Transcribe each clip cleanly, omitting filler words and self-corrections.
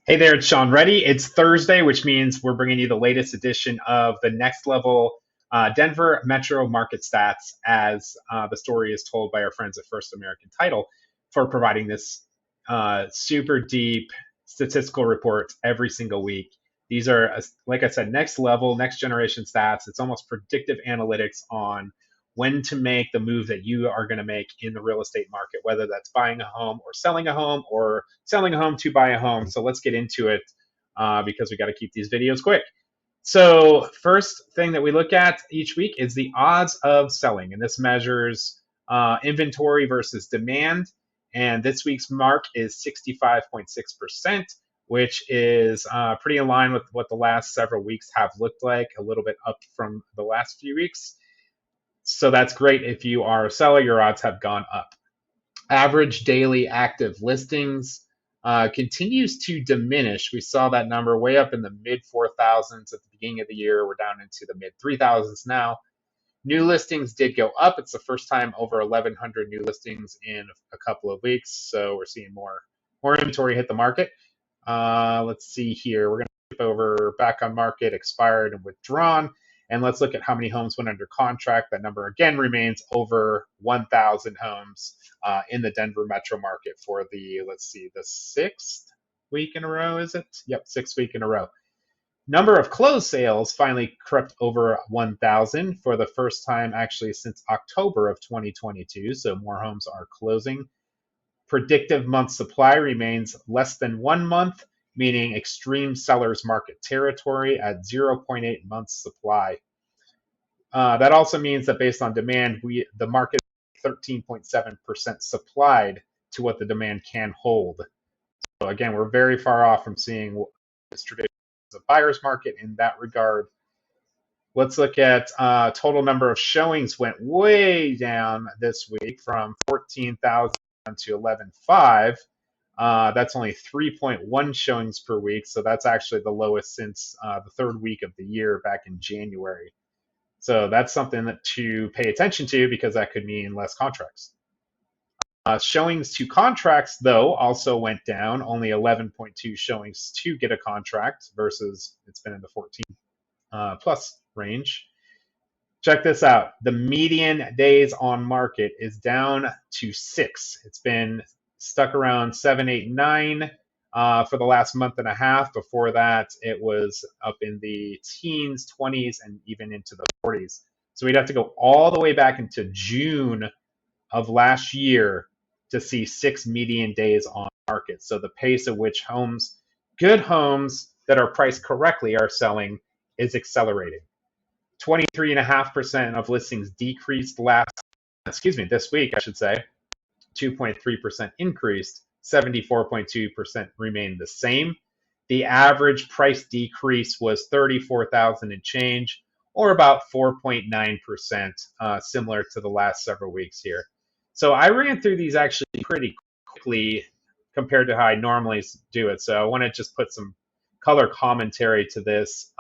Hey there, it's Sean Reddy. It's Thursday, which means we're bringing you the latest edition of the Next Level Denver Metro Market Stats as the story is told by our friends at First American Title for providing this super deep statistical report every single week. These are, like I said, next level, next generation stats. It's almost predictive analytics on when to make the move that you are going to make in the real estate market, whether that's buying a home or selling a home to buy a home. So let's get into it because we got to keep these videos quick. So first thing that we look at each week is the odds of selling, and this measures inventory versus demand. And this week's mark is 65.6%, which is pretty in line with what the last several weeks have looked like, a little bit up from the last few weeks. So that's great. If you are a seller, your odds have gone up. Average daily active listings continues to diminish. We saw that number way up in the mid 4,000s at the beginning of the year. We're down into the mid 3,000s now. New listings did go up. It's the first time over 1,100 new listings in a couple of weeks. So we're seeing more inventory hit the market. Let's see here. We're going to skip over back on market, expired, and withdrawn. And let's look at how many homes went under contract. That number again remains over 1,000 homes in the Denver metro market for the, let's see, the sixth week in a row, is it? Yep, sixth week in a row. Number of closed sales finally crept over 1,000 for the first time actually since October of 2022. So more homes are closing. Predictive month supply remains less than 1 month, meaning extreme sellers market territory at 0.8 months supply. That also means that based on demand, the market is 13.7% supplied to what the demand can hold. So again, we're very far off from seeing this traditional as a buyer's market in that regard. Let's look at total number of showings went way down this week from 14,000 to 11.5. That's only 3.1 showings per week, so that's actually the lowest since the third week of the year back in January. So that's something to pay attention to because that could mean less contracts. Showings to contracts, though, also went down, only 11.2 showings to get a contract versus it's been in the 14 plus range. Check this out. The median days on market is down to 6. It's been stuck around 7, 8, 9 for the last month and a half. Before that, it was up in the teens, 20s, and even into the 40s. So we'd have to go all the way back into June of last year to see 6 median days on market. So the pace at which good homes that are priced correctly are selling is accelerating. 23.5% of listings decreased this week, I should say. 2.3% increased, 74.2% remained the same. The average price decrease was 34,000 and change, or about 4.9%, similar to the last several weeks here. So I ran through these actually pretty quickly compared to how I normally do it. So I want to just put some color commentary to this,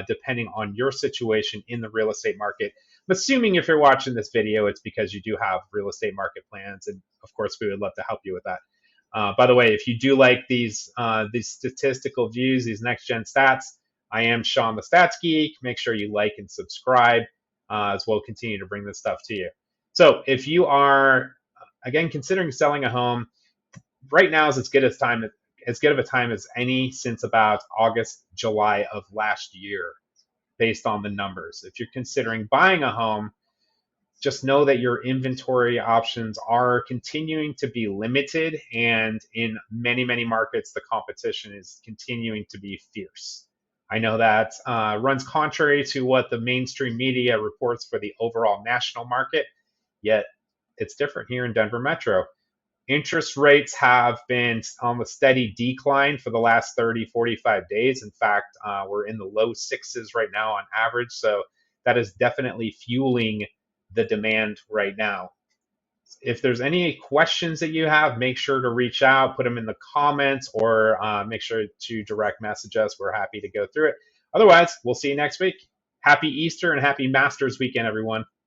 depending on your situation in the real estate market. I'm assuming if you're watching this video, it's because you do have real estate market plans, and of course, we would love to help you with that. By the way, if you do like these statistical views, these next gen stats, I am Sean the Stats Geek. Make sure you like and subscribe, as we'll continue to bring this stuff to you. So if you are, again, considering selling a home, right now is as good of a time as any since about August, July of last year, based on the numbers. If you're considering buying a home, just know that your inventory options are continuing to be limited, and in many, many markets, the competition is continuing to be fierce. I know that runs contrary to what the mainstream media reports for the overall national market, yet it's different here in Denver Metro. Interest rates have been on the steady decline for the last 30, 45 days. In fact, we're in the low sixes right now on average. So that is definitely fueling the demand right now. If there's any questions that you have, make sure to reach out, put them in the comments, or make sure to direct message us. We're happy to go through it. Otherwise, we'll see you next week. Happy Easter and happy Masters weekend, everyone.